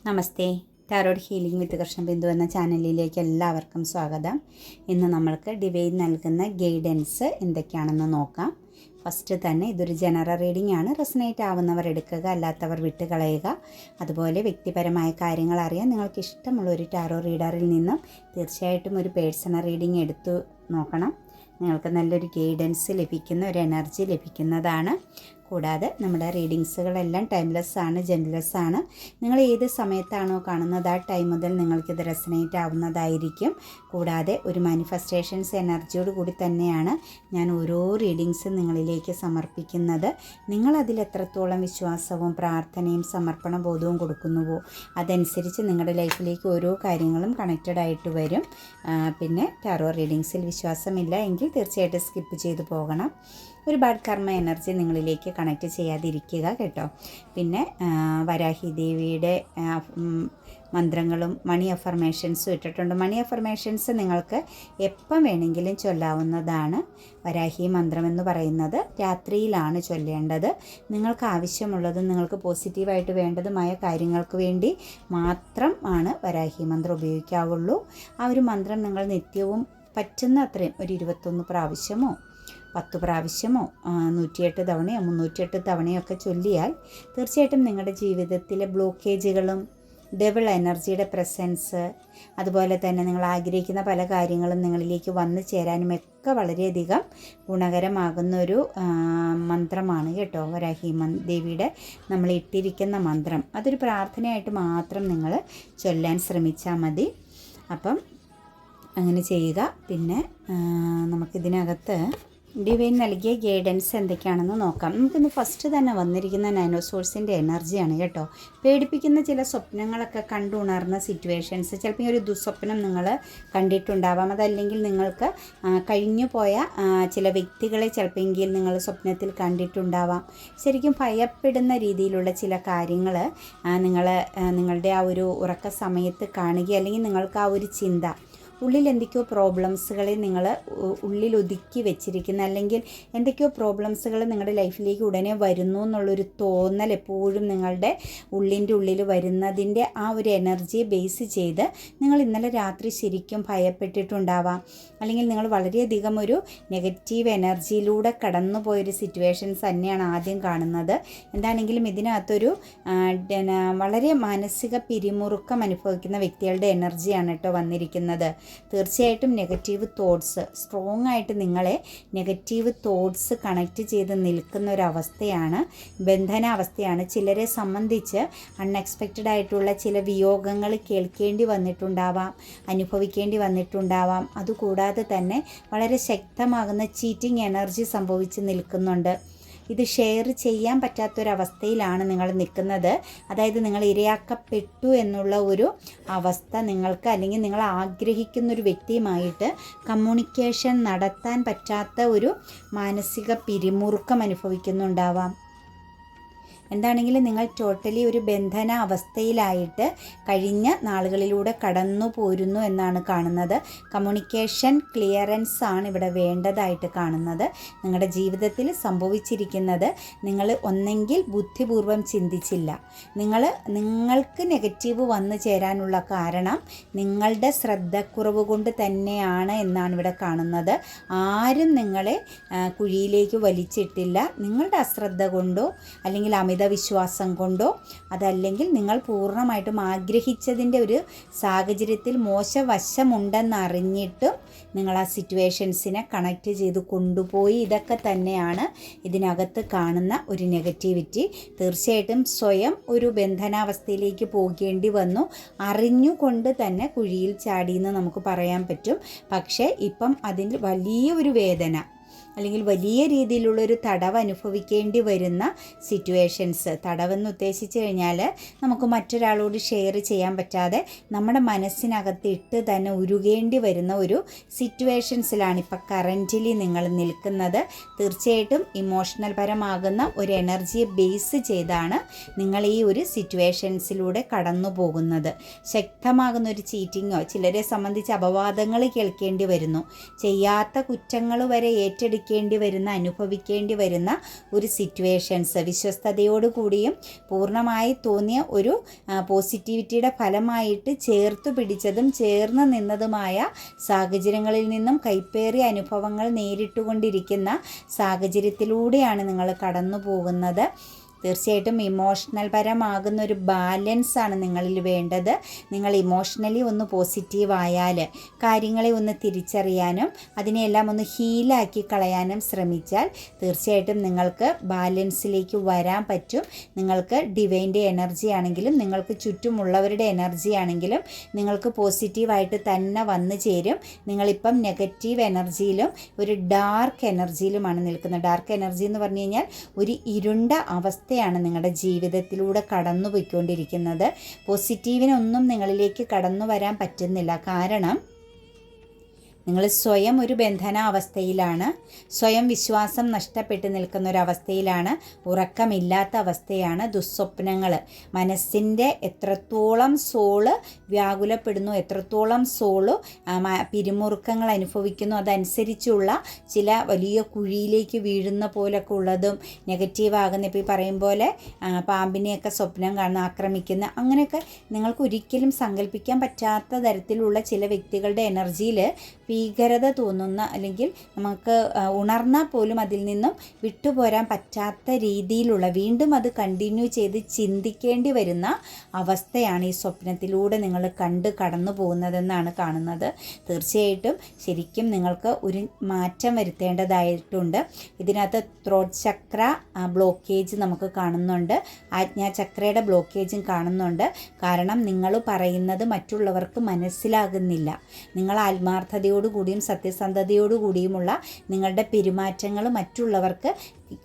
നമസ്തേ. Tarot healing വിത്ത് കൃഷ്ണബിന്ദു എന്ന ചാനലിലേക്ക് എല്ലാവർക്കും സ്വാഗതം. ഇന്ന് നമ്മൾക്ക് ഡിവൈൻ നൽകുന്ന ഗൈഡൻസ് എന്തൊക്കെയാണെന്ന് നോക്കാം. ഫസ്റ്റ് തന്നെ ഇതൊരു ജനറൽ റീഡിംഗ് ആണ്. റെസനേറ്റ് ആവുന്നവർ എടുക്കുക, അല്ലാത്തവർ വിട്ടുകളയുക. അതുപോലെ വ്യക്തിപരമായ കാര്യങ്ങൾ അറിയാൻ നിങ്ങൾക്ക് ഇഷ്ടമുള്ള ഒരു ടാരോ റീഡറിൽ നിന്നും തീർച്ചയായിട്ടും ഒരു പേഴ്സണൽ റീഡിംഗ് എടുത്തു നോക്കണം. നിങ്ങൾക്ക് നല്ലൊരു ഗൈഡൻസ് ലഭിക്കുന്ന ഒരു എനർജി ലഭിക്കുന്നതാണ്. കൂടാതെ നമ്മുടെ റീഡിങ്സുകളെല്ലാം ടൈംലെസ് ആണ്, ജെൻലെസ് ആണ്. നിങ്ങൾ ഏത് സമയത്താണോ കാണുന്നത് ആ ടൈം മുതൽ നിങ്ങൾക്കിത് റെസനേറ്റ് ആവുന്നതായിരിക്കും. കൂടാതെ ഒരു മാനിഫെസ്റ്റേഷൻസ് എനർജിയോട് കൂടി തന്നെയാണ് ഞാൻ ഓരോ റീഡിങ്സും നിങ്ങളിലേക്ക് സമർപ്പിക്കുന്നത്. നിങ്ങളതിൽ എത്രത്തോളം വിശ്വാസവും പ്രാർത്ഥനയും സമർപ്പണ ബോധവും കൊടുക്കുന്നുവോ അതനുസരിച്ച് നിങ്ങളുടെ ലൈഫിലേക്ക് ഓരോ കാര്യങ്ങളും കണക്റ്റഡ് ആയിട്ട് വരും. പിന്നെ ടാരോ റീഡിങ്സിൽ വിശ്വാസമില്ല എങ്കിൽ തീർച്ചയായിട്ടും സ്കിപ്പ് ചെയ്തു പോകണം. ഒരു ബാഡ് കർമ്മ എനർജി നിങ്ങളിലേക്ക് കണക്റ്റ് ചെയ്യാതിരിക്കുക കേട്ടോ. പിന്നെ വരാഹി ദേവിയുടെ മന്ത്രങ്ങളും മണി അഫർമേഷൻസും ഇട്ടിട്ടുണ്ട്. മണി അഫർമേഷൻസ് നിങ്ങൾക്ക് എപ്പം വേണമെങ്കിലും ചൊല്ലാവുന്നതാണ്. വരാഹി മന്ത്രം എന്ന് പറയുന്നത് രാത്രിയിലാണ് ചൊല്ലേണ്ടത്. നിങ്ങൾക്ക് ആവശ്യമുള്ളതും നിങ്ങൾക്ക് പോസിറ്റീവായിട്ട് വേണ്ടതുമായ കാര്യങ്ങൾക്ക് വേണ്ടി മാത്രം ആണ് വരാഹി മന്ത്രം ഉപയോഗിക്കാവുള്ളൂ. ആ ഒരു മന്ത്രം നിങ്ങൾ നിത്യവും പറ്റുന്ന അത്രയും ഒരു 21 പ്രാവശ്യമോ 10 പ്രാവശ്യമോ 108 തവണയോ 308 തവണയോ ഒക്കെ ചൊല്ലിയാൽ തീർച്ചയായിട്ടും നിങ്ങളുടെ ജീവിതത്തിലെ ബ്ലോക്കേജുകളും ഡെവിൾ എനർജിയുടെ പ്രസൻസ്, അതുപോലെ തന്നെ നിങ്ങൾ ആഗ്രഹിക്കുന്ന പല കാര്യങ്ങളും നിങ്ങളിലേക്ക് വന്നു ചേരാനുമൊക്കെ വളരെയധികം ഗുണകരമാകുന്നൊരു മന്ത്രമാണ് കേട്ടോ. വരാഹി ദേവിയുടെ നമ്മൾ ഇട്ടിരിക്കുന്ന മന്ത്രം അതൊരു പ്രാർത്ഥനയായിട്ട് മാത്രം നിങ്ങൾ ചൊല്ലാൻ ശ്രമിച്ചാൽ മതി. അപ്പം അങ്ങനെ ചെയ്യുക. പിന്നെ നമുക്കിതിനകത്ത് ഡിവൈൻ നൽകിയ ഗൈഡൻസ് എന്തൊക്കെയാണെന്ന് നോക്കാം. നമുക്കിന്ന് ഫസ്റ്റ് തന്നെ വന്നിരിക്കുന്ന നൈനോസോഴ്സിൻ്റെ എനർജിയാണ് കേട്ടോ. പേടിപ്പിക്കുന്ന ചില സ്വപ്നങ്ങളൊക്കെ കണ്ടുണർന്ന സിറ്റുവേഷൻസ്, ചിലപ്പോൾ ഒരു ദുസ്വപ്നം നിങ്ങൾ കണ്ടിട്ടുണ്ടാവാം. അതല്ലെങ്കിൽ നിങ്ങൾക്ക് കഴിഞ്ഞു പോയ ചില വ്യക്തികളെ ചിലപ്പോൾ നിങ്ങൾ സ്വപ്നത്തിൽ കണ്ടിട്ടുണ്ടാവാം. ശരിക്കും ഭയപ്പെടുന്ന രീതിയിലുള്ള ചില കാര്യങ്ങൾ നിങ്ങളുടെ ആ ഒരു ഉറക്ക സമയത്ത് കാണുക, അല്ലെങ്കിൽ നിങ്ങൾക്ക് ആ ഒരു ചിന്ത ഉള്ളിൽ എന്തൊക്കെയോ പ്രോബ്ലംസുകളെ നിങ്ങൾ ഉള്ളിൽ ഒതുക്കി വെച്ചിരിക്കുന്ന, അല്ലെങ്കിൽ എന്തൊക്കെയോ പ്രോബ്ലംസുകൾ നിങ്ങളുടെ ലൈഫിലേക്ക് ഉടനെ വരുന്നു എന്നുള്ളൊരു തോന്നൽ എപ്പോഴും നിങ്ങളുടെ ഉള്ളിൻ്റെ ഉള്ളിൽ വരുന്നതിൻ്റെ ആ ഒരു എനർജിയെ ബേസ് ചെയ്ത് നിങ്ങൾ ഇന്നലെ രാത്രി ശരിക്കും ഭയപ്പെട്ടിട്ടുണ്ടാവാം. അല്ലെങ്കിൽ നിങ്ങൾ വളരെയധികം ഒരു നെഗറ്റീവ് എനർജിയിലൂടെ കടന്നു പോയൊരു സിറ്റുവേഷൻസ് തന്നെയാണ് ആദ്യം കാണുന്നത്. എന്താണെങ്കിലും ഇതിനകത്തൊരു വളരെ മാനസിക പിരിമുറുക്കം അനുഭവിക്കുന്ന വ്യക്തികളുടെ എനർജിയാണ് കേട്ടോ വന്നിരിക്കുന്നത്. തീർച്ചയായിട്ടും നെഗറ്റീവ് തോട്ട്സ് സ്ട്രോങ് ആയിട്ട് നിങ്ങളെ നെഗറ്റീവ് തോട്ട്സ് കണക്റ്റ് ചെയ്ത് നിൽക്കുന്ന ഒരവസ്ഥയാണ്, ബന്ധനാവസ്ഥയാണ്. ചിലരെ സംബന്ധിച്ച് അൺഎക്സ്പെക്റ്റഡ് ആയിട്ടുള്ള ചില വിയോഗങ്ങൾ കേൾക്കേണ്ടി വന്നിട്ടുണ്ടാവാം, അനുഭവിക്കേണ്ടി വന്നിട്ടുണ്ടാവാം. അതുകൂടാതെ തന്നെ വളരെ ശക്തമാകുന്ന ചീറ്റിംഗ് എനർജി സംഭവിച്ച് നിൽക്കുന്നുണ്ട്. ഇത് ഷെയർ ചെയ്യാൻ പറ്റാത്തൊരവസ്ഥയിലാണ് നിങ്ങൾ നിൽക്കുന്നത്. അതായത് നിങ്ങൾ ഇരയാക്കപ്പെട്ടു എന്നുള്ള ഒരു അവസ്ഥ നിങ്ങൾക്ക്, അല്ലെങ്കിൽ നിങ്ങൾ ആഗ്രഹിക്കുന്നൊരു വ്യക്തിയുമായിട്ട് കമ്മ്യൂണിക്കേഷൻ നടത്താൻ പറ്റാത്ത ഒരു മാനസിക പിരിമുറുക്കം അനുഭവിക്കുന്നുണ്ടാവാം. എന്താണെങ്കിലും നിങ്ങൾ ടോട്ടലി ഒരു ബന്ധന അവസ്ഥയിലായിട്ട് കഴിഞ്ഞ നാളുകളിലൂടെ കടന്നു പോരുന്നു എന്നാണ് കാണുന്നത്. കമ്മ്യൂണിക്കേഷൻ ക്ലിയറൻസ് ആണ് ഇവിടെ വേണ്ടതായിട്ട് കാണുന്നത്. നിങ്ങളുടെ ജീവിതത്തിൽ സംഭവിച്ചിരിക്കുന്നത്, നിങ്ങൾ ഒന്നെങ്കിൽ ബുദ്ധിപൂർവ്വം ചിന്തിച്ചില്ല. നിങ്ങൾക്ക് നെഗറ്റീവ് വന്നു ചേരാനുള്ള കാരണം നിങ്ങളുടെ ശ്രദ്ധക്കുറവ് കൊണ്ട് തന്നെയാണ് എന്നാണ് ഇവിടെ കാണുന്നത്. ആരും നിങ്ങളെ കുഴിയിലേക്ക് വലിച്ചിട്ടില്ല. നിങ്ങളുടെ അശ്രദ്ധ കൊണ്ടോ അല്ലെങ്കിൽ വിശ്വാസം കൊണ്ടോ, അതല്ലെങ്കിൽ നിങ്ങൾ പൂർണ്ണമായിട്ടും ആഗ്രഹിച്ചതിൻ്റെ ഒരു സാഹചര്യത്തിൽ മോശവശമുണ്ടെന്നറിഞ്ഞിട്ടും നിങ്ങൾ ആ സിറ്റുവേഷൻസിനെ കണക്റ്റ് ചെയ്ത് കൊണ്ടുപോയി. ഇതൊക്കെ തന്നെയാണ് ഇതിനകത്ത് കാണുന്ന ഒരു നെഗറ്റിവിറ്റി. തീർച്ചയായിട്ടും സ്വയം ഒരു ബന്ധനാവസ്ഥയിലേക്ക് പോകേണ്ടി വന്നു. അറിഞ്ഞുകൊണ്ട് തന്നെ കുഴിയിൽ ചാടിയെന്ന് നമുക്ക് പറയാൻ പറ്റും. പക്ഷേ ഇപ്പം അതിൽ വലിയൊരു വേദന അല്ലെങ്കിൽ വലിയ രീതിയിലുള്ളൊരു തടവ് അനുഭവിക്കേണ്ടി വരുന്ന സിറ്റുവേഷൻസ്. തടവെന്ന് ഉദ്ദേശിച്ച് കഴിഞ്ഞാൽ നമുക്ക് മറ്റൊരാളോട് ഷെയർ ചെയ്യാൻ പറ്റാതെ നമ്മുടെ മനസ്സിനകത്ത് ഇട്ട് തന്നെ ഉരുകേണ്ടി വരുന്ന ഒരു സിറ്റുവേഷൻസിലാണ് ഇപ്പം കറൻ്റിലി നിങ്ങൾ നിൽക്കുന്നത്. തീർച്ചയായിട്ടും ഇമോഷണൽ പരമാകുന്ന ഒരു എനർജിയെ ബേസ് ചെയ്താണ് നിങ്ങൾ ഈ ഒരു സിറ്റുവേഷൻസിലൂടെ കടന്നു പോകുന്നത്. ശക്തമാകുന്ന ഒരു ചീറ്റിങ്ങോ, ചിലരെ സംബന്ധിച്ച് അപവാദങ്ങൾ കേൾക്കേണ്ടി വരുന്നു. ചെയ്യാത്ത കുറ്റങ്ങൾ വരെ ഏറ്റെടുക്കേണ്ടി അനുഭവിക്കേണ്ടി വരുന്ന ഒരു സിറ്റുവേഷൻസ് വിശ്വസ്തയോടുകൂടിയും പൂർണ്ണമായി തോന്നിയ ഒരു പോസിറ്റിവിറ്റിയുടെ ഫലമായിട്ട് ചേർത്തു പിടിച്ചതും ചേർന്ന് നിന്നതുമായ സാഹചര്യങ്ങളിൽ നിന്നും കൈപ്പേറിയ അനുഭവങ്ങൾ നേരിട്ടുകൊണ്ടിരിക്കുന്ന സാഹചര്യത്തിലൂടെയാണ് നിങ്ങൾ കടന്നു പോകുന്നത്. തീർച്ചയായിട്ടും ഇമോഷണൽ പരമാകുന്ന ഒരു ബാലൻസാണ് നിങ്ങളിൽ വേണ്ടത്. നിങ്ങൾ ഇമോഷണലി ഒന്ന് പോസിറ്റീവായാൽ കാര്യങ്ങളെ ഒന്ന് തിരിച്ചറിയാനും അതിനെയെല്ലാം ഒന്ന് ഹീലാക്കി കളയാനും ശ്രമിച്ചാൽ തീർച്ചയായിട്ടും നിങ്ങൾക്ക് ബാലൻസിലേക്ക് വരാൻ പറ്റും. നിങ്ങൾക്ക് ഡിവൈൻ്റെ എനർജി ആണെങ്കിലും നിങ്ങൾക്ക് ചുറ്റുമുള്ളവരുടെ എനർജി ആണെങ്കിലും നിങ്ങൾക്ക് പോസിറ്റീവായിട്ട് തന്നെ വന്നു ചേരും. നിങ്ങളിപ്പം നെഗറ്റീവ് എനർജിയിലും ഒരു ഡാർക്ക് എനർജിയിലുമാണ് നിൽക്കുന്നത്. ഡാർക്ക് എനർജി എന്ന് പറഞ്ഞു കഴിഞ്ഞാൽ ഒരു ഇരുണ്ട അവസ്ഥയാണ് നിങ്ങളുടെ ജീവിതത്തിലൂടെ കടന്നു പോയിക്കൊണ്ടിരിക്കുന്നത്. പോസിറ്റീവിനൊന്നും നിങ്ങളിലേക്ക് കടന്നു വരാൻ പറ്റുന്നില്ല. കാരണം നിങ്ങൾ സ്വയം ഒരു ബന്ധനാവസ്ഥയിലാണ്, സ്വയം വിശ്വാസം നഷ്ടപ്പെട്ട് നിൽക്കുന്ന ഒരവസ്ഥയിലാണ്, ഉറക്കമില്ലാത്ത അവസ്ഥയാണ്, ദുസ്വപ്നങ്ങൾ, മനസ്സിൻ്റെ എത്രത്തോളം സോള് വ്യാകുലപ്പെടുന്നു, എത്രത്തോളം സോള് പിരിമുറുക്കങ്ങൾ അനുഭവിക്കുന്നു, അതനുസരിച്ചുള്ള ചില വലിയ കുഴിയിലേക്ക് വീഴുന്ന പോലൊക്കെ ഉള്ളതും നെഗറ്റീവ് ആകുന്ന, ഇപ്പോൾ ഈ പറയും പോലെ പാമ്പിനെയൊക്കെ സ്വപ്നം കാണുന്ന, ആക്രമിക്കുന്ന, അങ്ങനെയൊക്കെ നിങ്ങൾക്ക് ഒരിക്കലും സങ്കല്പിക്കാൻ പറ്റാത്ത തരത്തിലുള്ള ചില വ്യക്തികളുടെ എനർജിയിൽ ഭീകരത തോന്നുന്ന, അല്ലെങ്കിൽ നമുക്ക് ഉണർന്നാൽ പോലും അതിൽ നിന്നും വിട്ടുപോരാൻ പറ്റാത്ത രീതിയിലുള്ള, വീണ്ടും അത് കണ്ടിന്യൂ ചെയ്ത് ചിന്തിക്കേണ്ടി വരുന്ന അവസ്ഥയാണ് ഈ സ്വപ്നത്തിലൂടെ നിങ്ങൾ കടന്നു പോകുന്നതെന്നാണ് കാണുന്നത്. തീർച്ചയായിട്ടും ശരിക്കും നിങ്ങൾക്ക് ഒരു മാറ്റം വരുത്തേണ്ടതായിട്ടുണ്ട്. ഇതിനകത്ത് ത്രോട്ട് ചക്ര ബ്ലോക്കേജ് നമുക്ക് കാണുന്നുണ്ട്, ആജ്ഞാചക്രയുടെ ബ്ലോക്കേജും കാണുന്നുണ്ട്. കാരണം നിങ്ങൾ പറയുന്നത് മറ്റുള്ളവർക്ക് മനസ്സിലാകുന്നില്ല. നിങ്ങൾ ആത്മാർത്ഥതയോടുകൂടിയും സത്യസന്ധതയോടുകൂടിയുമുള്ള നിങ്ങളുടെ പെരുമാറ്റങ്ങൾ മറ്റുള്ളവർക്ക്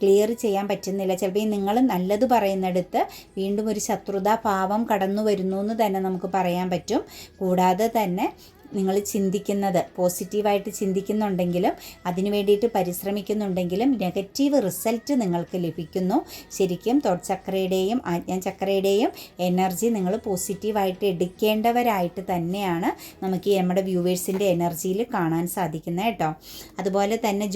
ക്ലിയർ ചെയ്യാൻ പറ്റുന്നില്ല. ചിലപ്പോൾ നിങ്ങൾ നല്ലത് പറയുന്നിടത്ത് വീണ്ടും ഒരു ശത്രുതാ ഭാവം കടന്നു വരുന്നു എന്ന് തന്നെ നമുക്ക് പറയാൻ പറ്റും. കൂടാതെ തന്നെ നിങ്ങൾ ചിന്തിക്കുന്നത് പോസിറ്റീവായിട്ട് ചിന്തിക്കുന്നുണ്ടെങ്കിലും അതിനു വേണ്ടിയിട്ട് പരിശ്രമിക്കുന്നുണ്ടെങ്കിലും നെഗറ്റീവ് റിസൾട്ട് നിങ്ങൾക്ക് ലഭിക്കുന്നു. ശരിക്കും ത്വക്ക് ചക്രയുടെയും ആജ്ഞാചക്രയുടെയും എനർജി നിങ്ങൾ പോസിറ്റീവായിട്ട് എടുക്കേണ്ടവരായിട്ട് തന്നെയാണ് നമുക്ക് നമ്മുടെ വ്യൂവേഴ്സിൻ്റെ എനർജിയിൽ കാണാൻ സാധിക്കുന്നത് കേട്ടോ. അതുപോലെ തന്നെ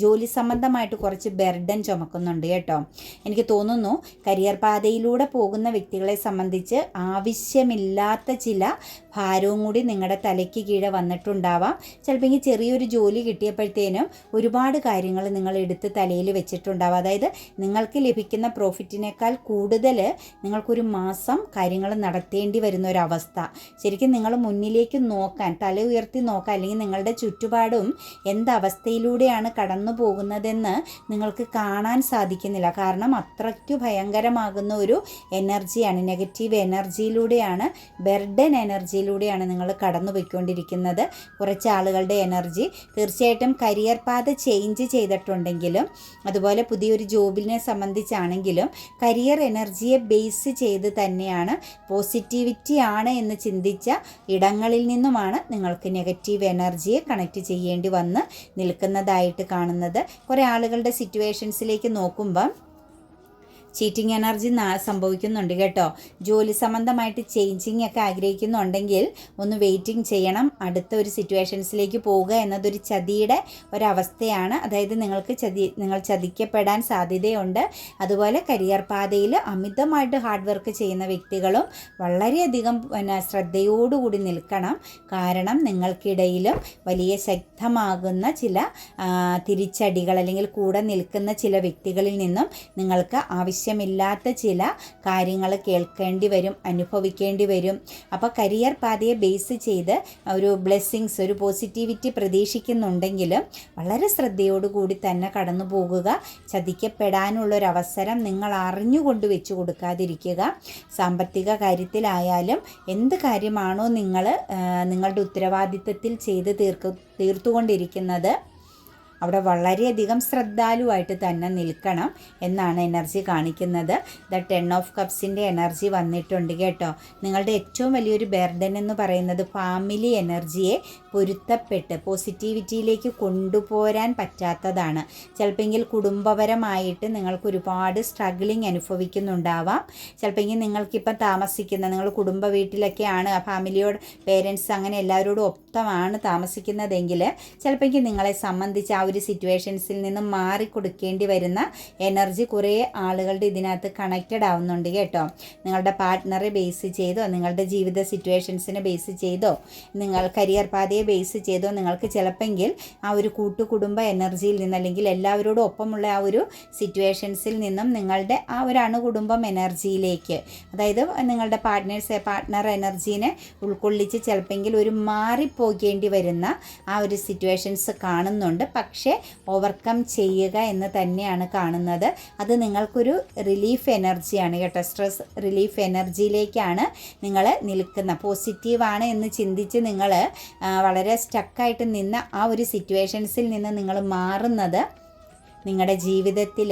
ജോലി സംബന്ധമായിട്ട് കുറച്ച് ബർഡൻ ചുമക്കുന്നുണ്ട് കേട്ടോ. എനിക്ക് തോന്നുന്നു കരിയർ പാതയിലൂടെ പോകുന്ന വ്യക്തികളെ സംബന്ധിച്ച് ആവശ്യമില്ലാത്ത ചില ഭാരവും കൂടി നിങ്ങളുടെ തലയ്ക്ക് കീഴെ വന്നിട്ടുണ്ടാവാം. ചിലപ്പോൾ ചെറിയൊരു ജോലി കിട്ടിയപ്പോഴത്തേനും ഒരുപാട് കാര്യങ്ങൾ നിങ്ങൾ എടുത്ത് തലയിൽ വെച്ചിട്ടുണ്ടാവാം. അതായത് നിങ്ങൾക്ക് ലഭിക്കുന്ന പ്രോഫിറ്റിനേക്കാൾ കൂടുതൽ നിങ്ങൾക്കൊരു മാസം കാര്യങ്ങൾ നടത്തേണ്ടി വരുന്ന ഒരവസ്ഥ. ശരിക്കും നിങ്ങൾ മുന്നിലേക്ക് നോക്കാൻ, തല ഉയർത്തി നോക്കാൻ, അല്ലെങ്കിൽ നിങ്ങളുടെ ചുറ്റുപാടും എന്തവസ്ഥയിലൂടെയാണ് കടന്നു പോകുന്നതെന്ന് നിങ്ങൾക്ക് കാണാൻ സാധിക്കുന്നില്ല. കാരണം അത്രയ്ക്ക് ഭയങ്കരമാകുന്ന ഒരു എനർജിയാണ്, നെഗറ്റീവ് എനർജിയിലൂടെയാണ്, ബർഡൻ എനർജിയിലൂടെയാണ് നിങ്ങൾ കടന്നു പോയിക്കൊണ്ടിരിക്കുന്നത്. കുറച്ച് ആളുകളുടെ എനർജി തീർച്ചയായിട്ടും കരിയർ പാത ചേഞ്ച് ചെയ്തിട്ടുണ്ടെങ്കിലും അതുപോലെ പുതിയൊരു ജോബിനെ സംബന്ധിച്ചാണെങ്കിലും കരിയർ എനർജിയെ ബേസ് ചെയ്ത് തന്നെയാണ്, പോസിറ്റിവിറ്റി ആണ് എന്ന് ചിന്തിച്ച ഇടങ്ങളിൽ നിന്നുമാണ് നിങ്ങൾക്ക് നെഗറ്റീവ് എനർജിയെ കണക്ട് ചെയ്യേണ്ടി വന്ന് നിൽക്കുന്നതായിട്ട് കാണുന്നത്. കുറേ ആളുകളുടെ സിറ്റുവേഷൻസിലേക്ക് നോക്കുമ്പം ചീറ്റിംഗ് എനർജി സംഭവിക്കുന്നുണ്ട് കേട്ടോ. ജോലി സംബന്ധമായിട്ട് ചേഞ്ചിങ് ഒക്കെ ആഗ്രഹിക്കുന്നുണ്ടെങ്കിൽ ഒന്ന് വെയിറ്റിംഗ് ചെയ്യണം. അടുത്ത ഒരു സിറ്റുവേഷൻസിലേക്ക് പോവുക എന്നതൊരു ചതിയുടെ ഒരവസ്ഥയാണ്. അതായത് നിങ്ങൾ ചതിക്കപ്പെടാൻ സാധ്യതയുണ്ട്. അതുപോലെ കരിയർ പാതയിൽ അമിതമായിട്ട് ഹാർഡ് വർക്ക് ചെയ്യുന്ന വ്യക്തികളും വളരെയധികം ശ്രദ്ധയോടുകൂടി നിൽക്കണം. കാരണം നിങ്ങൾക്കിടയിലും വലിയ ശക്തമാകുന്ന ചില തിരിച്ചടികൾ, അല്ലെങ്കിൽ കൂടെ നിൽക്കുന്ന ചില വ്യക്തികളിൽ നിന്നും നിങ്ങൾക്ക് ആവശ്യമില്ലാത്ത ചില കാര്യങ്ങൾ കേൾക്കേണ്ടി വരും, അനുഭവിക്കേണ്ടി വരും. അപ്പോൾ കരിയർ പാതയെ ബേസ് ചെയ്ത് ഒരു ബ്ലെസ്സിങ്സ്, ഒരു പോസിറ്റിവിറ്റി പ്രതീക്ഷിക്കുന്നുണ്ടെങ്കിലും വളരെ ശ്രദ്ധയോടുകൂടി തന്നെ കടന്നു പോകുക. ചതിക്കപ്പെടാനുള്ളൊരവസരം നിങ്ങൾ അറിഞ്ഞുകൊണ്ട് വെച്ച് കൊടുക്കാതിരിക്കുക. സാമ്പത്തിക കാര്യത്തിലായാലും എന്ത് കാര്യമാണോ നിങ്ങളുടെ ഉത്തരവാദിത്തത്തിൽ ചെയ്ത് തീർത്തുകൊണ്ടിരിക്കുന്നത് അവിടെ വളരെയധികം ശ്രദ്ധാലുവായിട്ട് തന്നെ നിൽക്കണം എന്നാണ് എനർജി കാണിക്കുന്നത്. ദ 10 ഓഫ് കപ്സിൻ്റെ എനർജി വന്നിട്ടുണ്ട് കേട്ടോ. നിങ്ങളുടെ ഏറ്റവും വലിയൊരു ബർഡൻ എന്ന് പറയുന്നത് ഫാമിലി എനർജിയെ പൊരുത്തപ്പെട്ട് പോസിറ്റിവിറ്റിയിലേക്ക് കൊണ്ടുപോരാൻ പറ്റാത്തതാണ്. ചിലപ്പോൾ കുടുംബപരമായിട്ട് നിങ്ങൾക്ക് ഒരുപാട് സ്ട്രഗിളിങ് അനുഭവിക്കുന്നുണ്ടാവാം. ചിലപ്പോൾ നിങ്ങൾക്കിപ്പം നിങ്ങൾ കുടുംബ വീട്ടിലൊക്കെയാണ്, ഫാമിലിയോട് പേരൻസ് അങ്ങനെ എല്ലാവരോടും ഒപ്പമാണ് താമസിക്കുന്നതെങ്കിൽ ചിലപ്പോൾ നിങ്ങളെ സംബന്ധിച്ച് ആ ഒരു സിറ്റുവേഷൻസിൽ നിന്നും മാറിക്കൊടുക്കേണ്ടി വരുന്ന എനർജി കുറേ ആളുകളുടെ ഇതിനകത്ത് കണക്റ്റഡ് ആവുന്നുണ്ട് കേട്ടോ. നിങ്ങളുടെ പാർട്ട്ണറെ ബേസ് ചെയ്തോ, നിങ്ങളുടെ ജീവിത സിറ്റുവേഷൻസിനെ ബേസ് ചെയ്തോ, നിങ്ങൾ കരിയർ പാതയെ ബേസ് ചെയ്തോ നിങ്ങൾക്ക് ചിലപ്പെങ്കിൽ ആ ഒരു കൂട്ടുകുടുംബ എനർജിയിൽ നിന്ന് അല്ലെങ്കിൽ എല്ലാവരോടും ഒപ്പമുള്ള ആ ഒരു സിറ്റുവേഷൻസിൽ നിന്നും നിങ്ങളുടെ ആ ഒരു അണുകുടുംബം എനർജിയിലേക്ക്, അതായത് നിങ്ങളുടെ പാർട്ട്ണർ എനർജീനെ ഉൾക്കൊള്ളിച്ച് ചിലപ്പെങ്കിൽ ഒരു മാറിപ്പോകേണ്ടി വരുന്ന ആ ഒരു സിറ്റുവേഷൻസ് കാണുന്നുണ്ട്. പക്ഷേ ഓവർകം ചെയ്യുക എന്ന് തന്നെയാണ് കാണുന്നത്. അത് നിങ്ങൾക്കൊരു റിലീഫ് എനർജിയാണ് കേട്ടോ. സ്ട്രെസ് റിലീഫ് എനർജിയിലേക്കാണ് നിങ്ങൾ നിൽക്കുന്ന. പോസിറ്റീവാണ് എന്ന് ചിന്തിച്ച് നിങ്ങൾ വളരെ സ്റ്റക്കായിട്ട് നിന്ന ആ ഒരു സിറ്റുവേഷൻസിൽ നിന്ന് നിങ്ങൾ മാറുന്നത് നിങ്ങളുടെ ജീവിതത്തിൽ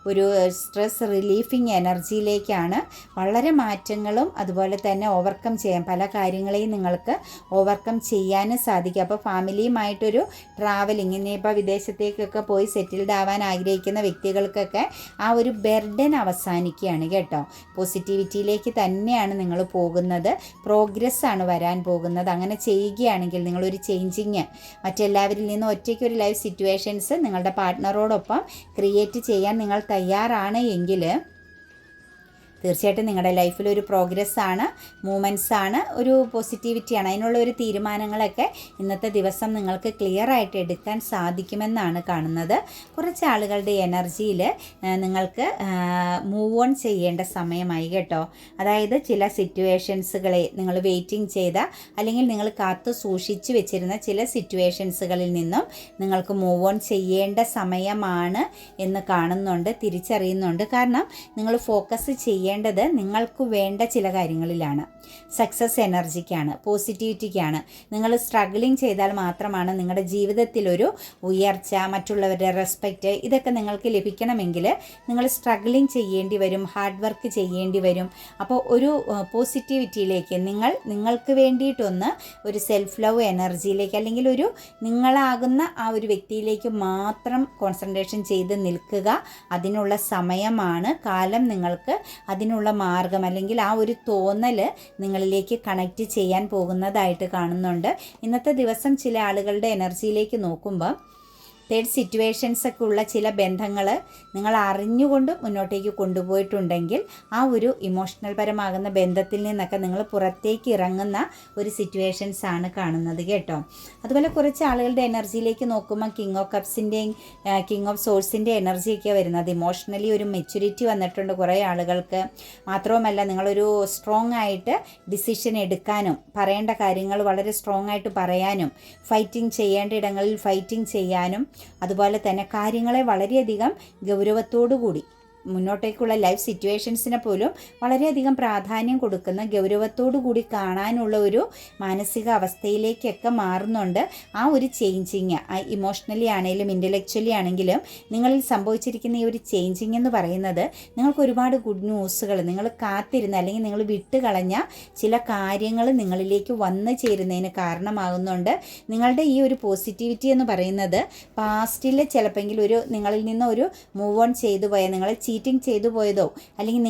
ഒരു സ്ട്രെസ് റിലീഫിങ് എനർജിയിലേക്കാണ്. വളരെ മാറ്റങ്ങളും അതുപോലെ തന്നെ ഓവർകം ചെയ്യാൻ പല കാര്യങ്ങളെയും നിങ്ങൾക്ക് ഓവർകം ചെയ്യാനും സാധിക്കും. അപ്പോൾ ഫാമിലിയുമായിട്ടൊരു ട്രാവലിംഗ്, ഇനിയിപ്പോൾ വിദേശത്തേക്കൊക്കെ പോയി സെറ്റിൽഡ് ആവാൻ ആഗ്രഹിക്കുന്ന വ്യക്തികൾക്കൊക്കെ ആ ഒരു ബർഡൻ അവസാനിക്കുകയാണ് കേട്ടോ. പോസിറ്റിവിറ്റിയിലേക്ക് തന്നെയാണ് നിങ്ങൾ പോകുന്നത്. പ്രോഗ്രസ്സാണ് വരാൻ പോകുന്നത്. അങ്ങനെ ചെയ്യുകയാണെങ്കിൽ നിങ്ങളൊരു ചേഞ്ചിങ് മറ്റെല്ലാവരിൽ നിന്നും ഒറ്റയ്ക്കൊരു ലൈഫ് സിറ്റുവേഷൻസ് നിങ്ങളുടെ പാർട്ട്ണറോടൊപ്പം ക്രിയേറ്റ് ചെയ്യാൻ നിങ്ങൾ തയ്യാറാണ് എങ്കിൽ തീർച്ചയായിട്ടും നിങ്ങളുടെ ലൈഫിൽ ഒരു പ്രോഗ്രസ്സാണ്, മൂമെൻറ്റ്സാണ്, ഒരു പോസിറ്റിവിറ്റിയാണ്. അതിനുള്ള ഒരു തീരുമാനങ്ങളൊക്കെ ഇന്നത്തെ ദിവസം നിങ്ങൾക്ക് ക്ലിയർ ആയിട്ട് എടുക്കാൻ സാധിക്കുമെന്നാണ് കാണുന്നത്. കുറച്ച് ആളുകളുടെ എനർജിയിൽ നിങ്ങൾക്ക് മൂവ് ഓൺ ചെയ്യേണ്ട സമയമായി കേട്ടോ. അതായത് ചില സിറ്റുവേഷൻസുകളെ നിങ്ങൾ വെയിറ്റിംഗ് ചെയ്ത അല്ലെങ്കിൽ നിങ്ങൾ കാത്തു സൂക്ഷിച്ചു വെച്ചിരുന്ന ചില സിറ്റുവേഷൻസുകളിൽ നിന്നും നിങ്ങൾക്ക് മൂവ് ഓൺ ചെയ്യേണ്ട സമയമാണ് എന്ന് കാണുന്നുണ്ട്, തിരിച്ചറിയുന്നുണ്ട്. കാരണം നിങ്ങൾ ഫോക്കസ് ചെയ്യേണ്ടത് നിങ്ങൾക്ക് വേണ്ട ചില കാര്യങ്ങളിലാണ്. സക്സസ് എനർജിക്കാണ്, പോസിറ്റിവിറ്റിക്കാണ്. നിങ്ങൾ സ്ട്രഗ്ലിങ് ചെയ്താൽ മാത്രമാണ് നിങ്ങളുടെ ജീവിതത്തിലൊരു ഉയർച്ച, മറ്റുള്ളവരുടെ റെസ്പെക്റ്റ് ഇതൊക്കെ നിങ്ങൾക്ക് ലഭിക്കണമെങ്കിൽ നിങ്ങൾ സ്ട്രഗ്ലിങ് ചെയ്യേണ്ടി വരും, ഹാർഡ് വർക്ക് ചെയ്യേണ്ടി വരും. അപ്പോൾ ഒരു പോസിറ്റിവിറ്റിയിലേക്ക് നിങ്ങൾക്ക് വേണ്ടിയിട്ടൊന്ന് ഒരു സെൽഫ് ലവ് എനർജിയിലേക്ക് അല്ലെങ്കിൽ ഒരു നിങ്ങളാകുന്ന ആ ഒരു വ്യക്തിയിലേക്ക് മാത്രം കോൺസെൻട്രേഷൻ ചെയ്ത് നിൽക്കുക. അതിനുള്ള സമയമാണ്. കാലം നിങ്ങൾക്ക് അതിനുള്ള മാർഗം അല്ലെങ്കിൽ ആ ഒരു തോന്നൽ നിങ്ങളിലേക്ക് കണക്റ്റ് ചെയ്യാൻ പോകുന്നതായിട്ട് കാണുന്നുണ്ട്. ഇന്നത്തെ ദിവസം ചില ആളുകളുടെ എനർജിയിലേക്ക് നോക്കുമ്പോൾ തേർഡ് സിറ്റുവേഷൻസൊക്കെ ഉള്ള ചില ബന്ധങ്ങൾ നിങ്ങൾ അറിഞ്ഞുകൊണ്ട് മുന്നോട്ടേക്ക് കൊണ്ടുപോയിട്ടുണ്ടെങ്കിൽ ആ ഒരു ഇമോഷണൽ പരമാകുന്ന ബന്ധത്തിൽ നിന്നൊക്കെ നിങ്ങൾ പുറത്തേക്ക് ഇറങ്ങുന്ന ഒരു സിറ്റുവേഷൻസാണ് കാണുന്നത് കേട്ടോ. അതുപോലെ കുറച്ച് ആളുകളുടെ എനർജിയിലേക്ക് നോക്കുമ്പോൾ കിങ് ഓഫ് കപ്സിൻ്റെയും കിങ് ഓഫ് സോഴ്സിൻ്റെ എനർജിയൊക്കെ വരുന്നത്. ഇമോഷണലി ഒരു മെച്യൂരിറ്റി വന്നിട്ടുണ്ട് കുറേ ആളുകൾക്ക്. മാത്രവുമല്ല നിങ്ങളൊരു സ്ട്രോങ് ആയിട്ട് ഡിസിഷൻ എടുക്കാനും പറയേണ്ട കാര്യങ്ങൾ വളരെ സ്ട്രോങ് ആയിട്ട് പറയാനും ഫൈറ്റിംഗ് ചെയ്യേണ്ട ഇടങ്ങളിൽ ഫൈറ്റിംഗ് ചെയ്യാനും അതുപോലെ തന്നെ കാര്യങ്ങളെ വളരെയധികം ഗൗരവത്തോടു കൂടി മുന്നോട്ടേക്കുള്ള ലൈഫ് സിറ്റുവേഷൻസിനെ പോലും വളരെയധികം പ്രാധാന്യം കൊടുക്കുന്ന ഗൗരവത്തോടു കൂടി കാണാനുള്ള ഒരു മാനസിക അവസ്ഥയിലേക്കൊക്കെ മാറുന്നുണ്ട്. ആ ഒരു ചേഞ്ചിങ് ഇമോഷണലി ആണെങ്കിലും ഇൻ്റലക്ച്വലി ആണെങ്കിലും നിങ്ങളിൽ സംഭവിച്ചിരിക്കുന്ന ഈ ഒരു ചേഞ്ചിങ് എന്ന് പറയുന്നത് നിങ്ങൾക്ക് ഒരുപാട് ഗുഡ് ന്യൂസുകൾ നിങ്ങൾ കാത്തിരുന്ന അല്ലെങ്കിൽ നിങ്ങൾ വിട്ടുകളഞ്ഞ ചില കാര്യങ്ങൾ നിങ്ങളിലേക്ക് വന്നു ചേരുന്നതിന് കാരണമാകുന്നുണ്ട്. നിങ്ങളുടെ ഈ ഒരു പോസിറ്റിവിറ്റി എന്ന് പറയുന്നത് പാസ്റ്റിൽ ചിലപ്പോൾ ഒരു നിങ്ങളിൽ നിന്ന് ഒരു മൂവ് ഓൺ ചെയ്തു പോയ നിങ്ങളെ ചീറ്റിംഗ് ചെയ്തു പോയതോ അല്ലെങ്കിൽ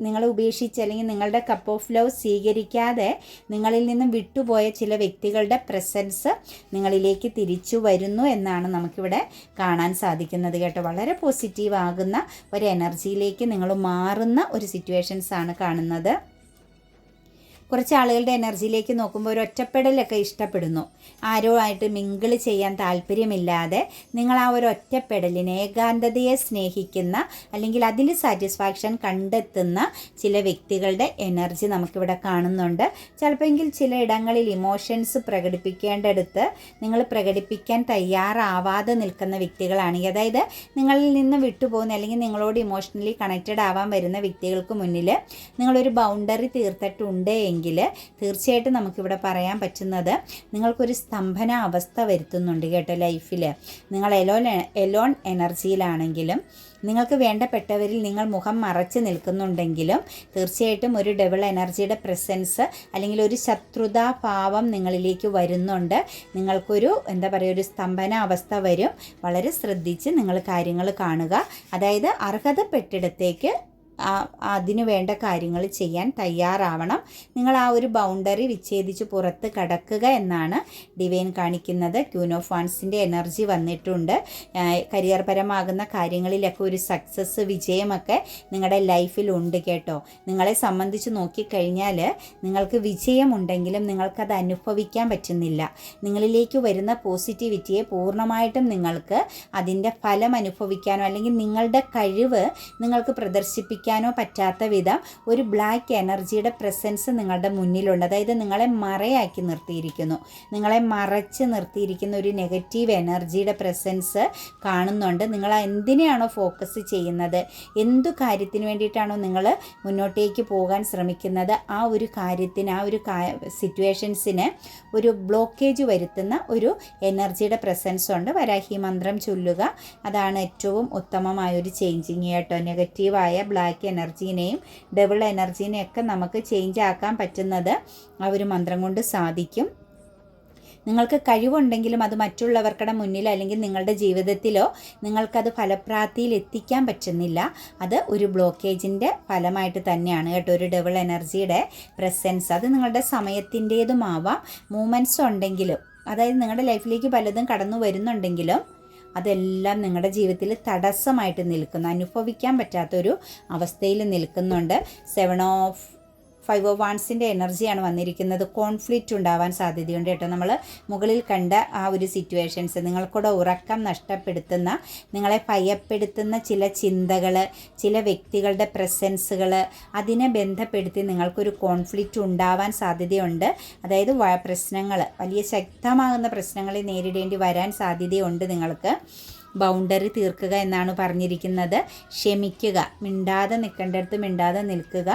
നിങ്ങളെ ഉപേക്ഷിച്ച് അല്ലെങ്കിൽ നിങ്ങളുടെ കപ്പ് ഓഫ് ലവ് സ്വീകരിക്കാതെ നിങ്ങളിൽ നിന്നും വിട്ടുപോയ ചില വ്യക്തികളുടെ പ്രസൻസ് നിങ്ങളിലേക്ക് തിരിച്ചു വരുന്നു എന്നാണ് നമുക്കിവിടെ കാണാൻ സാധിക്കുന്നത് കേട്ടോ. വളരെ പോസിറ്റീവ് ആകുന്ന ഒരു എനർജിയിലേക്ക് നിങ്ങൾ മാറുന്ന ഒരു സിറ്റുവേഷൻസാണ് കാണുന്നത്. കുറച്ച് ആളുകളുടെ എനർജിയിലേക്ക് നോക്കുമ്പോൾ ഒരു ഒറ്റപ്പെടലൊക്കെ ഇഷ്ടപ്പെടുന്നു. ആരോ ആയിട്ട് മിങ്കിൾ ചെയ്യാൻ താല്പര്യമില്ലാതെ നിങ്ങൾ ആ ഒരു ഒറ്റപ്പെടലിനെ ഏകാന്തതയെ സ്നേഹിക്കുന്ന അല്ലെങ്കിൽ അതിൽ സാറ്റിസ്ഫാക്ഷൻ കണ്ടെത്തുന്ന ചില വ്യക്തികളുടെ എനർജി നമുക്കിവിടെ കാണുന്നുണ്ട്. ചിലപ്പോൾ ചില ഇടങ്ങളിൽ ഇമോഷൻസ് പ്രകടിപ്പിക്കേണ്ടടുത്ത് നിങ്ങൾ പ്രകടിപ്പിക്കാൻ തയ്യാറാവാതെ നിൽക്കുന്ന വ്യക്തികളാണെങ്കിൽ, അതായത് നിങ്ങളിൽ നിന്ന് വിട്ടുപോകുന്ന അല്ലെങ്കിൽ നിങ്ങളോട് ഇമോഷണലി കണക്റ്റഡ് ആവാൻ വരുന്ന വ്യക്തികൾക്ക് മുന്നിൽ നിങ്ങളൊരു ബൗണ്ടറി തീർത്തിട്ടുണ്ട് എങ്കിൽ തീർച്ചയായിട്ടും നമുക്കിവിടെ പറയാൻ പറ്റുന്നത് നിങ്ങൾക്കൊരു സ്തംഭന അവസ്ഥ വരുത്തുന്നുണ്ട് കേട്ടോ ലൈഫിൽ. നിങ്ങൾ എലോൺ എനർജിയിലാണെങ്കിലും നിങ്ങൾക്ക് വേണ്ടപ്പെട്ടവരിൽ നിങ്ങൾ മുഖം മറച്ച് നിൽക്കുന്നുണ്ടെങ്കിലും തീർച്ചയായിട്ടും ഒരു ഡബിൾ എനർജിയുടെ പ്രസൻസ് അല്ലെങ്കിൽ ഒരു ശത്രുതാഭാവം നിങ്ങളിലേക്ക് വരുന്നുണ്ട്. നിങ്ങൾക്കൊരു ഒരു സ്തംഭന അവസ്ഥ വരും. വളരെ ശ്രദ്ധിച്ച് നിങ്ങൾ കാര്യങ്ങൾ കാണുക. അതായത് അർഹതപ്പെട്ടിടത്തേക്ക് അതിനു വേണ്ട കാര്യങ്ങൾ ചെയ്യാൻ തയ്യാറാവണം. നിങ്ങൾ ആ ഒരു ബൗണ്ടറി വിച്ഛേദിച്ച് പുറത്ത് കടക്കുക എന്നാണ് ഡിവൈൻ കാണിക്കുന്നത്. ക്യൂൻ ഓഫ് വാൻസിൻ്റെ എനർജി വന്നിട്ടുണ്ട്. കരിയർ പരമാകുന്ന കാര്യങ്ങളിലൊക്കെ ഒരു സക്സസ്, വിജയമൊക്കെ നിങ്ങളുടെ ലൈഫിലുണ്ട് കേട്ടോ. നിങ്ങളെ സംബന്ധിച്ച് നോക്കിക്കഴിഞ്ഞാൽ നിങ്ങൾക്ക് വിജയമുണ്ടെങ്കിലും നിങ്ങൾക്കത് അനുഭവിക്കാൻ പറ്റുന്നില്ല. നിങ്ങളിലേക്ക് വരുന്ന പോസിറ്റിവിറ്റിയെ പൂർണ്ണമായിട്ടും നിങ്ങൾക്ക് അതിൻ്റെ ഫലം അനുഭവിക്കാനോ അല്ലെങ്കിൽ നിങ്ങളുടെ കഴിവ് നിങ്ങൾക്ക് പ്രദർശിപ്പിക്കാനോ പറ്റാത്ത വിധം ഒരു ബ്ലാക്ക് എനർജിയുടെ പ്രസൻസ് നിങ്ങളുടെ മുന്നിലുണ്ട്. അതായത് നിങ്ങളെ മറയാക്കി നിർത്തിയിരിക്കുന്നു, നിങ്ങളെ മറച്ച് നിർത്തിയിരിക്കുന്ന ഒരു നെഗറ്റീവ് എനർജിയുടെ പ്രസൻസ് കാണുന്നുണ്ട്. നിങ്ങൾ എന്തിനെയാണോ ഫോക്കസ് ചെയ്യുന്നത്, എന്തു കാര്യത്തിന് വേണ്ടിയിട്ടാണോ നിങ്ങൾ മുന്നോട്ടേക്ക് പോകാൻ ശ്രമിക്കുന്നത്, ആ ഒരു കാര്യത്തിന്, ആ ഒരു സിറ്റുവേഷൻസിന് ഒരു ബ്ലോക്കേജ് വരുത്തുന്ന ഒരു എനർജിയുടെ പ്രസൻസ് ഉണ്ട്. വരാഹി മന്ത്രം ചൊല്ലുക, അതാണ് ഏറ്റവും ഉത്തമമായൊരു ചേഞ്ചിങ് കേട്ടോ. നെഗറ്റീവായ ബ്ലാക്ക് എനർജീനെയും ഡബിൾ എനർജീനെയൊക്കെ നമുക്ക് ചേഞ്ച് ആക്കാൻ പറ്റുന്നത് ആ ഒരു മന്ത്രം കൊണ്ട് സാധിക്കും. നിങ്ങൾക്ക് കഴിവുണ്ടെങ്കിലും അത് മറ്റുള്ളവർക്കുടെ മുന്നിൽ അല്ലെങ്കിൽ നിങ്ങളുടെ ജീവിതത്തിലോ നിങ്ങൾക്കത് ഫലപ്രാപ്തിയിൽ എത്തിക്കാൻ പറ്റുന്നില്ല. അത് ഒരു ബ്ലോക്കേജിൻ്റെ ഫലമായിട്ട് തന്നെയാണ് കേട്ടോ. ഒരു ഡബിൾ എനർജിയുടെ പ്രസൻസ്, അത് നിങ്ങളുടെ സമയത്തിൻ്റേതുമാവാം. മൂമെൻറ്റ്സ് ഉണ്ടെങ്കിലും, അതായത് നിങ്ങളുടെ ലൈഫിലേക്ക് പലതും കടന്നു വരുന്നുണ്ടെങ്കിലും അതെല്ലാം നിങ്ങളുടെ ജീവിതത്തിൽ തടസ്സമായിട്ട് നിൽക്കുന്നു, അനുഭവിക്കാൻ പറ്റാത്തൊരു അവസ്ഥയിൽ നിൽക്കുന്നുണ്ട്. 5 ഓഫ് വാൻസിൻ്റെ എനർജിയാണ് വന്നിരിക്കുന്നത്. കോൺഫ്ലിക്റ്റ് ഉണ്ടാവാൻ സാധ്യതയുണ്ട് കേട്ടോ. നമ്മൾ മുകളിൽ കണ്ട ആ ഒരു സിറ്റുവേഷൻസ്, നിങ്ങൾക്കൂടെ ഉറക്കം നഷ്ടപ്പെടുത്തുന്ന, നിങ്ങളെ ഭയപ്പെടുത്തുന്ന ചില ചിന്തകൾ, ചില വ്യക്തികളുടെ പ്രസൻസുകൾ, അതിനെ ബന്ധപ്പെടുത്തി നിങ്ങൾക്കൊരു കോൺഫ്ലിക്റ്റ് ഉണ്ടാവാൻ സാധ്യതയുണ്ട്. അതായത് പ്രശ്നങ്ങൾ, വലിയ ശക്തമാകുന്ന പ്രശ്നങ്ങളെ നേരിടേണ്ടി വരാൻ സാധ്യതയുണ്ട് നിങ്ങൾക്ക്. ബൗണ്ടറി തീർക്കുക എന്നാണ് പറഞ്ഞിരിക്കുന്നത്. ക്ഷമിക്കുക, മിണ്ടാതെ നിൽക്കേണ്ടടുത്ത് മിണ്ടാതെ നിൽക്കുക,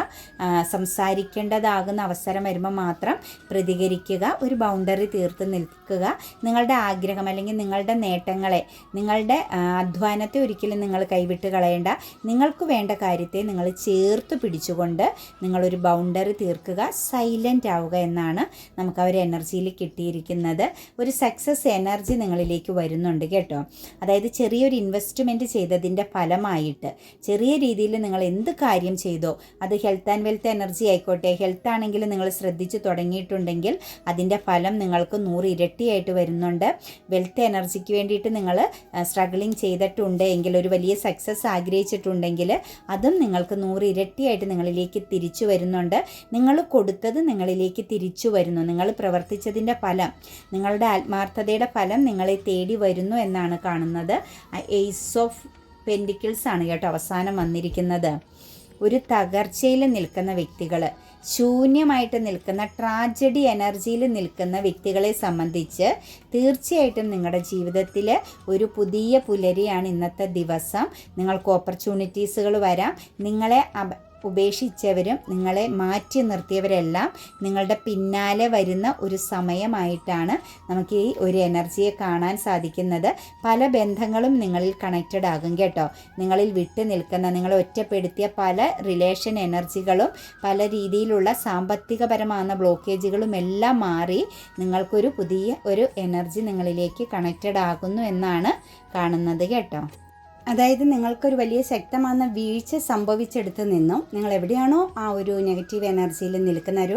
സംസാരിക്കേണ്ടതാകുന്ന അവസരം വരുമ്പോൾ മാത്രം പ്രതികരിക്കുക, ഒരു ബൗണ്ടറി തീർത്ത് നിൽക്കുക. നിങ്ങളുടെ ആഗ്രഹം അല്ലെങ്കിൽ നിങ്ങളുടെ നേട്ടങ്ങളെ, നിങ്ങളുടെ അധ്വാനത്തെ ഒരിക്കലും നിങ്ങൾ കൈവിട്ട് കളയേണ്ട. നിങ്ങൾക്ക് വേണ്ട കാര്യത്തെ നിങ്ങൾ ചേർത്ത് പിടിച്ചുകൊണ്ട് നിങ്ങളൊരു ബൗണ്ടറി തീർക്കുക, സൈലൻ്റ് ആവുക എന്നാണ് നമുക്ക് ആ ഒരു എനർജിയിൽ കിട്ടിയിരിക്കുന്നത്. ഒരു സക്സസ് എനർജി നിങ്ങളിലേക്ക് വരുന്നുണ്ട് കേട്ടോ. അതായത് ചെറിയൊരു ഇൻവെസ്റ്റ്മെൻറ്റ് ചെയ്തതിൻ്റെ ഫലമായിട്ട് ചെറിയ രീതിയിൽ നിങ്ങൾ എന്ത് കാര്യം ചെയ്തോ, അത് ഹെൽത്ത് ആൻഡ് വെൽത്ത് എനർജി ആയിക്കോട്ടെ, ഹെൽത്ത് ആണെങ്കിൽ നിങ്ങൾ ശ്രദ്ധിച്ച് തുടങ്ങിയിട്ടുണ്ടെങ്കിൽ അതിൻ്റെ ഫലം നിങ്ങൾക്ക് 100 ഇരട്ടിയായിട്ട് വരുന്നുണ്ട്. വെൽത്ത് എനർജിക്ക് വേണ്ടിയിട്ട് നിങ്ങൾ സ്ട്രഗിളിങ് ചെയ്തിട്ടുണ്ട് എങ്കിൽ, ഒരു വലിയ സക്സസ് ആഗ്രഹിച്ചിട്ടുണ്ടെങ്കിൽ അതും നിങ്ങൾക്ക് 100 ഇരട്ടിയായിട്ട് നിങ്ങളിലേക്ക് തിരിച്ചു വരുന്നുണ്ട്. നിങ്ങൾ കൊടുത്തത് നിങ്ങളിലേക്ക് തിരിച്ചു വരുന്നു. നിങ്ങൾ പ്രവർത്തിച്ചതിൻ്റെ ഫലം, നിങ്ങളുടെ ആത്മാർത്ഥതയുടെ ഫലം നിങ്ങളെ തേടി വരുന്നു എന്നാണ് കാണുന്നത്. ഏസ് ഓഫ് പെൻഡിക്കിൾസ് ആണ് കേട്ടോ അവസാനം വന്നിരിക്കുന്നത്. ഒരു തകർച്ചയിൽ നിൽക്കുന്ന വ്യക്തികൾ, ശൂന്യമായിട്ട് നിൽക്കുന്ന, ട്രാജഡി എനർജിയിൽ നിൽക്കുന്ന വ്യക്തികളെ സംബന്ധിച്ച് തീർച്ചയായിട്ടും നിങ്ങളുടെ ജീവിതത്തിൽ ഒരു പുതിയ പുലരിയാണ് ഇന്നത്തെ ദിവസം. നിങ്ങൾക്ക് ഓപ്പർച്യൂണിറ്റീസുകൾ വരാം. നിങ്ങളെ ഉപേക്ഷിച്ചവരും നിങ്ങളെ മാറ്റി നിർത്തിയവരെല്ലാം നിങ്ങളുടെ പിന്നാലെ വരുന്ന ഒരു സമയമായിട്ടാണ് നമുക്ക് ഈ ഒരു എനർജിയെ കാണാൻ സാധിക്കുന്നത്. പല ബന്ധങ്ങളും നിങ്ങളിൽ കണക്റ്റഡ് ആകും കേട്ടോ. നിങ്ങളിൽ വിട്ടു നിൽക്കുന്ന, നിങ്ങളെ ഒറ്റപ്പെടുത്തിയ പല റിലേഷൻ എനർജികളും, പല രീതിയിലുള്ള സാമ്പത്തികപരമായ ബ്ലോക്കേജുകളും എല്ലാം മാറി നിങ്ങൾക്കൊരു പുതിയ ഒരു എനർജി നിങ്ങളിലേക്ക് കണക്റ്റഡ് ആകുന്നു എന്നാണ് കാണുന്നത് കേട്ടോ. അതായത് നിങ്ങൾക്കൊരു വലിയ ശക്തമായ വീഴ്ച സംഭവിച്ചെടുത്ത് നിന്നും നിങ്ങൾ എവിടെയാണോ ആ ഒരു നെഗറ്റീവ് എനർജിയിൽ നിൽക്കുന്ന, ഒരു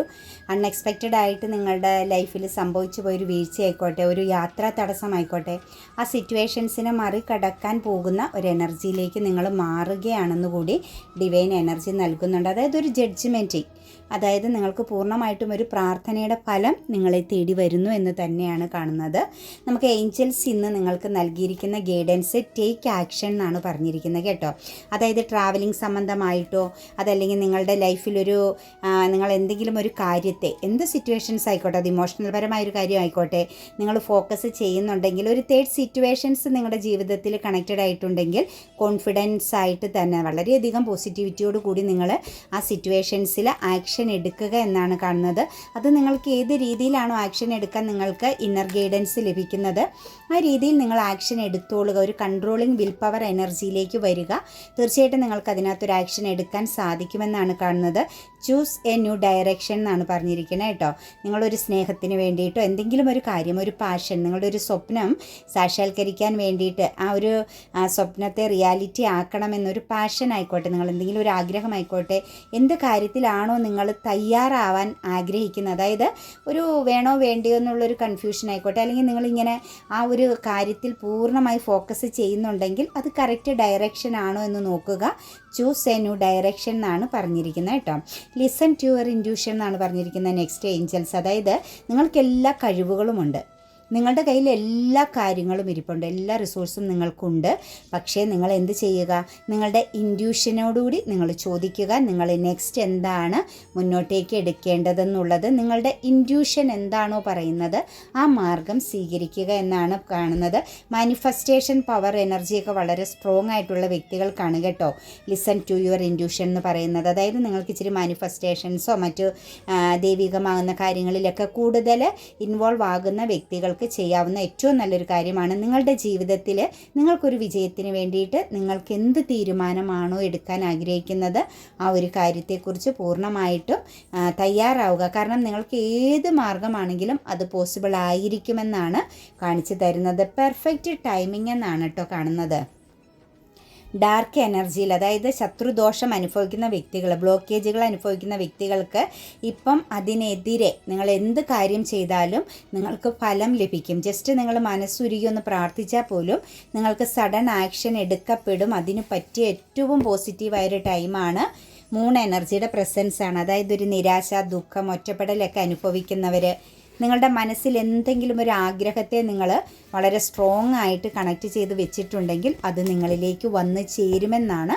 അൺഎക്സ്പെക്റ്റഡ് ആയിട്ട് നിങ്ങളുടെ ലൈഫിൽ സംഭവിച്ചു പോയൊരു വീഴ്ച ആയിക്കോട്ടെ, ഒരു യാത്രാ തടസ്സമായിക്കോട്ടെ, ആ സിറ്റുവേഷൻസിനെ മറികടക്കാൻ പോകുന്ന ഒരു എനർജിയിലേക്ക് നിങ്ങൾ മാറുകയാണെന്ന് കൂടി ഡിവൈൻ എനർജി നൽകുന്നുണ്ട്. അതായത് ഒരു ജഡ്ജ്മെൻറ്റിങ്, അതായത് നിങ്ങൾക്ക് പൂർണ്ണമായിട്ടും ഒരു പ്രാർത്ഥനയുടെ ഫലം നിങ്ങളെ തേടി വരുന്നു എന്ന് തന്നെയാണ് കാണുന്നത്. നമുക്ക് ഏഞ്ചൽസ് ഇന്ന് നിങ്ങൾക്ക് നൽകിയിരിക്കുന്ന ഗൈഡൻസ് ടേക്ക് ആക്ഷൻ എന്നാണ് പറഞ്ഞിരിക്കുന്നത് കേട്ടോ. അതായത് ട്രാവലിംഗ് സംബന്ധമായിട്ടോ, അതല്ലെങ്കിൽ നിങ്ങളുടെ ലൈഫിലൊരു നിങ്ങൾ എന്തെങ്കിലും ഒരു കാര്യത്തെ, എന്ത് സിറ്റുവേഷൻസ് ആയിക്കോട്ടെ, അത് ഇമോഷണൽ പരമായൊരു കാര്യം ആയിക്കോട്ടെ, നിങ്ങൾ ഫോക്കസ് ചെയ്യുന്നുണ്ടെങ്കിൽ, ഒരു തേർഡ് സിറ്റുവേഷൻസ് നിങ്ങളുടെ ജീവിതത്തിൽ കണക്റ്റഡ് ആയിട്ടുണ്ടെങ്കിൽ കോൺഫിഡൻസ് ആയിട്ട് തന്നെ വളരെയധികം പോസിറ്റിവിറ്റിയോട് കൂടി നിങ്ങൾ ആ സിറ്റുവേഷൻസിൽ ആക്ഷൻ ആക്ഷൻ എടുക്കുക എന്നാണ് കാണുന്നത്. അത് നിങ്ങൾക്ക് ഏത് രീതിയിലാണോ ആക്ഷൻ എടുക്കാൻ നിങ്ങൾക്ക് ഇന്നർ ഗൈഡൻസ് ലഭിക്കുന്നത് ആ രീതിയിൽ നിങ്ങൾ ആക്ഷൻ എടുത്തോളുക. ഒരു കൺട്രോളിങ് വിൽ പവർ എനർജിയിലേക്ക് വരിക. തീർച്ചയായിട്ടും നിങ്ങൾക്ക് അതിനകത്തൊരു ആക്ഷൻ എടുക്കാൻ സാധിക്കുമെന്നാണ് കാണുന്നത്. ചൂസ് എ ന്യൂ ഡയറക്ഷൻ എന്നാണ് പറഞ്ഞിരിക്കുന്നത് കേട്ടോ. നിങ്ങളൊരു സ്നേഹത്തിന് വേണ്ടിയിട്ടോ എന്തെങ്കിലും ഒരു കാര്യം, ഒരു പാഷൻ, നിങ്ങളുടെ ഒരു സ്വപ്നം സാക്ഷാത്കരിക്കാൻ വേണ്ടിയിട്ട് ആ ഒരു സ്വപ്നത്തെ റിയാലിറ്റി ആക്കണമെന്നൊരു പാഷൻ ആയിക്കോട്ടെ, നിങ്ങൾ എന്തെങ്കിലും ഒരു ആഗ്രഹമായിക്കോട്ടെ, എന്ത് കാര്യത്തിലാണോ നിങ്ങൾ തയ്യാറാവാൻ ആഗ്രഹിക്കുന്നത്, അതായത് ഒരു വേണോ വേണ്ടിയോ എന്നുള്ളൊരു കൺഫ്യൂഷൻ ആയിക്കോട്ടെ, അല്ലെങ്കിൽ നിങ്ങളിങ്ങനെ ആ ഒരു കാര്യത്തിൽ പൂർണ്ണമായി ഫോക്കസ് ചെയ്യുന്നുണ്ടെങ്കിൽ അത് കറക്റ്റ് ഡയറക്ഷൻ ആണോ എന്ന് നോക്കുക. ചൂസ് എ ന്യൂ ഡയറക്ഷൻ എന്നാണ് പറഞ്ഞിരിക്കുന്നത് കേട്ടോ. ലിസൺ ടു യുവർ ഇൻറ്റ്യൂഷൻ എന്നാണ് പറഞ്ഞിരിക്കുന്നത്. നെക്സ്റ്റ് ഏഞ്ചൽസ്, അതായത് നിങ്ങൾക്ക് എല്ലാ കഴിവുകളുമുണ്ട്, നിങ്ങളുടെ കയ്യിൽ എല്ലാ കാര്യങ്ങളും ഇരിപ്പുണ്ട്, എല്ലാ റിസോഴ്സും നിങ്ങൾക്കുണ്ട്. പക്ഷേ നിങ്ങൾ എന്ത് ചെയ്യുക, നിങ്ങളുടെ ഇൻറ്റ്യൂഷനോടുകൂടി നിങ്ങൾ ചോദിക്കുക, നിങ്ങൾ നെക്സ്റ്റ് എന്താണ് മുന്നോട്ടേക്ക് എടുക്കേണ്ടതെന്നുള്ളത്. നിങ്ങളുടെ ഇൻറ്റ്യൂഷൻ എന്താണോ പറയുന്നത് ആ മാർഗം സ്വീകരിക്കുക എന്നാണ് കാണുന്നത്. മാനിഫെസ്റ്റേഷൻ പവർ എനർജിയൊക്കെ വളരെ സ്ട്രോങ് ആയിട്ടുള്ള വ്യക്തികൾക്കാണ് കേട്ടോ ലിസൺ ടു യുവർ ഇൻറ്റ്യൂഷൻ എന്ന് പറയുന്നത്. അതായത് നിങ്ങൾക്ക് ഇച്ചിരി മാനിഫെസ്റ്റേഷൻസോ മറ്റു ദൈവികമാകുന്ന കാര്യങ്ങളിലൊക്കെ കൂടുതൽ ഇൻവോൾവ് ആകുന്ന വ്യക്തികൾക്ക് ചെയ്യാവുന്ന ഏറ്റവും നല്ലൊരു കാര്യമാണ്. നിങ്ങളുടെ ജീവിതത്തിൽ നിങ്ങൾക്കൊരു വിജയത്തിന് വേണ്ടിയിട്ട് നിങ്ങൾക്ക് എന്ത് തീരുമാനമാണോ എടുക്കാൻ ആഗ്രഹിക്കുന്നത് ആ ഒരു കാര്യത്തെക്കുറിച്ച് പൂർണ്ണമായിട്ടും തയ്യാറാവുക. കാരണം നിങ്ങൾക്ക് ഏത് മാർഗമാണെങ്കിലും അത് പോസിബിൾ ആയിരിക്കുമെന്നാണ് കാണിച്ചു തരുന്നത്. പെർഫെക്റ്റ് ടൈമിംഗ് എന്നാണ് കേട്ടോ കാണുന്നത്. ഡാർക്ക് എനർജിയിൽ, അതായത് ശത്രുദോഷം അനുഭവിക്കുന്ന വ്യക്തികൾ, ബ്ലോക്കേജുകൾ അനുഭവിക്കുന്ന വ്യക്തികൾക്ക് ഇപ്പം അതിനെതിരെ നിങ്ങൾ എന്ത് കാര്യം ചെയ്താലും നിങ്ങൾക്ക് ഫലം ലഭിക്കും. ജസ്റ്റ് നിങ്ങൾ മനസ്സുരുകി ഒന്ന് പ്രാർത്ഥിച്ചാൽ പോലും നിങ്ങൾക്ക് സഡൻ ആക്ഷൻ എടുക്കപ്പെടും. അതിന് പറ്റിയ ഏറ്റവും പോസിറ്റീവായൊരു ടൈമാണ്. മൂൺ എനർജിയുടെ പ്രസൻസ് ആണ്. അതായത് ഒരു നിരാശ, ദുഃഖം, ഒറ്റപ്പെടലൊക്കെ അനുഭവിക്കുന്നവർ, നിങ്ങളുടെ മനസ്സിൽ എന്തെങ്കിലും ഒരു ആഗ്രഹത്തെ നിങ്ങൾ വളരെ സ്ട്രോങ് ആയിട്ട് കണക്ട് ചെയ്ത് വെച്ചിട്ടുണ്ടെങ്കിൽ അത് നിങ്ങളിലേക്ക് വന്ന് ചേരുമെന്നാണ്